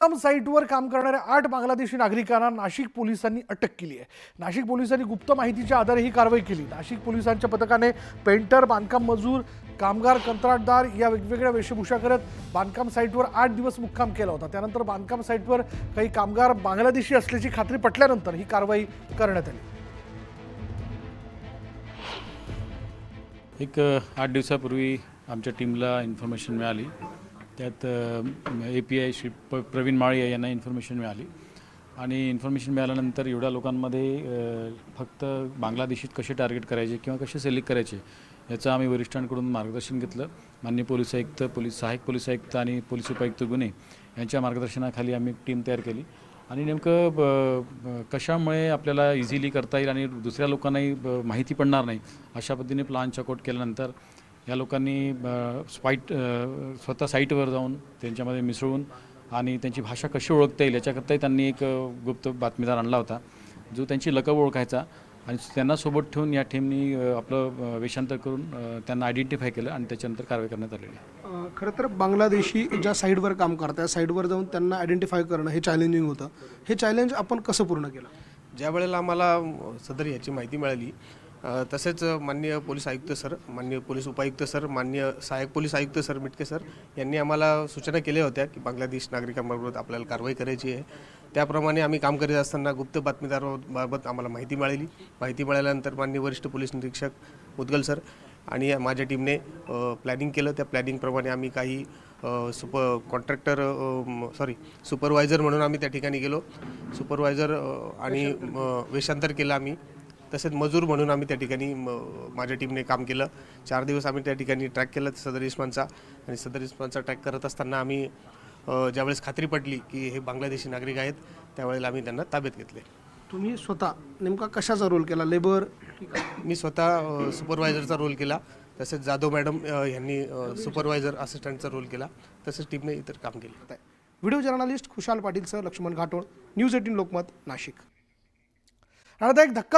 साईटवर काम करणाऱ्या 8 बांगलादेशी नागरिकांना नाशिक पोलिसांनी अटक केली आहे। नाशिक पोलिसांनी गुप्त माहितीच्या आधारे ही कारवाई केली। नाशिक पोलिसांच्या पथकाने पेंटर, बांधकाम मजूर, कामगार, कंत्राटदार या वेगवेगळ्या वेशभूषा करत बांधकाम साईटवर 8 दिवस मुक्काम केला होता। त्यानंतर बांधकाम साईटवर काही कामगार बांगलादेशी असल्याची खात्री पटल्यानंतर ही कारवाई करण्यात आली। एक 8 दिवसापूर्वी आमच्या टीमला इन्फॉर्मेशन मिळाली। त्यात API श्री प्रवीण माळी यांना इन्फॉर्मेशन मिळाली आणि इन्फॉर्मेशन मिळाल्यानंतर एवढ्या लोकांमध्ये फक्त बांगलादेशीत कसे टार्गेट करायचे किंवा कसे सिलेक्ट करायचे याचं आम्ही वरिष्ठांकडून मार्गदर्शन घेतलं। माननीय पोलीस आयुक्त, सहाय्यक पोलीस आयुक्त आणि पोलीस उपायुक्त गुन्हे यांच्या मार्गदर्शनाखाली आम्ही टीम तयार केली आणि नेमकं कशामुळे आपल्याला इझिली करता येईल आणि दुसऱ्या लोकांनाही माहिती पडणार नाही अशा पद्धतीने प्लान चॉकआउट केल्यानंतर या लोकांनी स्वतः साईटवर जाऊन त्यांच्यामध्ये मिसळून आणि त्यांची भाषा कशी ओळखता येईल याच्याकरताही त्यांनी एक गुप्त बातमीदार आणला होता जो त्यांची लकब ओळखायचा आणि त्यांना सोबत ठेवून या टीमनी आपलं वेषांतर करून त्यांना आयडेंटिफाय केलं आणि त्याच्यानंतर कारवाई करण्यात आलेली आहे। खरं तर बांगलादेशी ज्या साईडवर काम करतात साईडवर जाऊन त्यांना आयडेंटिफाय करणं हे चॅलेंजिंग होतं। हे चॅलेंज आपण कसं पूर्ण केलं? ज्या वेळेला आम्हाला सदर याची माहिती मिळाली तसेच माननीय पोलीस आयुक्त सर, माननीय पोलीस उपायुक्त सर, माननीय सहाय्यक पोलीस आयुक्त सर मिटके सर यांनी आम्हाला सूचना केल्या होत्या की बांगलादेश नागरिकांबाबत आपल्याला कारवाई करायची आहे। त्याप्रमाणे आम्ही काम करीत असताना गुप्त बातमीदाराबाबत आम्हाला माहिती मिळाली। माहिती मिळाल्यानंतर माननीय वरिष्ठ पोलीस निरीक्षक मुदगल सर आणि माझ्या टीमने प्लॅनिंग केलं। त्या प्लॅनिंगप्रमाणे आम्ही काही सुपरवायझर म्हणून आम्ही त्या ठिकाणी गेलो। सुपरवायझर आणि वेषांतर केलं आम्ही। तसेच मजूर म्हणून आम्ही त्या ठिकाणी माझ्या टीमने काम केलं। 4 दिवस आम्ही त्या ठिकाणी ट्रॅक केलं सदर इस्मानचा आणि सदर इस्मानचा ट्रॅक करत असताना आम्ही ज्यावेळेस खात्री पडली की हे बांगलादेशी नागरिक आहेत त्यावेळेला आम्ही त्यांना ताब्यात घेतले। तुम्ही स्वतः नेमका कशाचा रोल केला? लेबर? मी स्वतः सुपरवायझरचा रोल केला। तसेच जाधव मॅडम यांनी सुपरवायझर असिस्टंटचा रोल केला। तसेच टीमने इतर काम केले। व्हिडिओ जर्नलिस्ट खुशाल पाटील सर, लक्ष्मण घाटोळ, न्यूज 18 लोकमत, नाशिक। आणि आता एक धक्का